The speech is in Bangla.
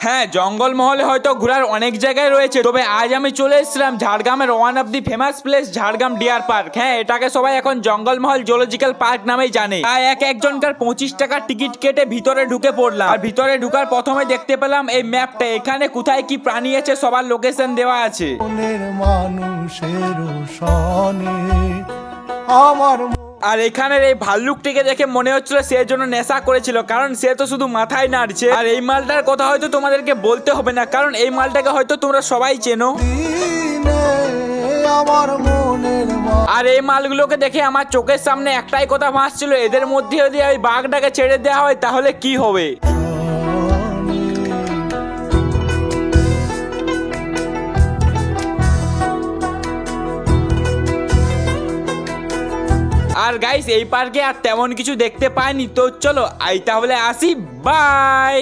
হ্যাঁ, জঙ্গলমহলে হয়তো ঘোরার অনেক জায়গায় রয়েছে, তবে আজ আমি চলে এসেছিলাম ঝাড়গ্রামের one of the famous place Jhargram deer park. হ্যাঁ, এটাকে সবাই এখন জঙ্গলমহল জুলজিক্যাল পার্ক নামেই জানে। তাই একজনকার 25 টাকার টিকিট কেটে ভিতরে ঢুকে পড়লাম। আর ভিতরে ঢুকার প্রথমে দেখতে পেলাম এই ম্যাপটা, এখানে কোথায় কি প্রাণী আছে সবার লোকেশন দেওয়া আছে। আর এখানের এই ভাল্লুকটিকে দেখে মনে হচ্ছিল সে জন্য নেশা করেছিল, কারণ সে তো শুধু মাথায় নাড়ছে। আর এই মালটার কথা হয়তো তোমাদেরকে বলতে হবে না, কারণ এই মালটাকে হয়তো তোমরা সবাই চেনো। আর এই মালগুলোকে দেখে আমার চোখের সামনে একটাই কথা ভাসছিল, এদের মধ্যে যদি ওই বাঘটাকে ছেড়ে দেওয়া হয় তাহলে কি হবে। আর গাইস, এই পার্কে আর তেমন কিছু দেখতে পাইনি, তো চলো তাহলে আসি, বাই।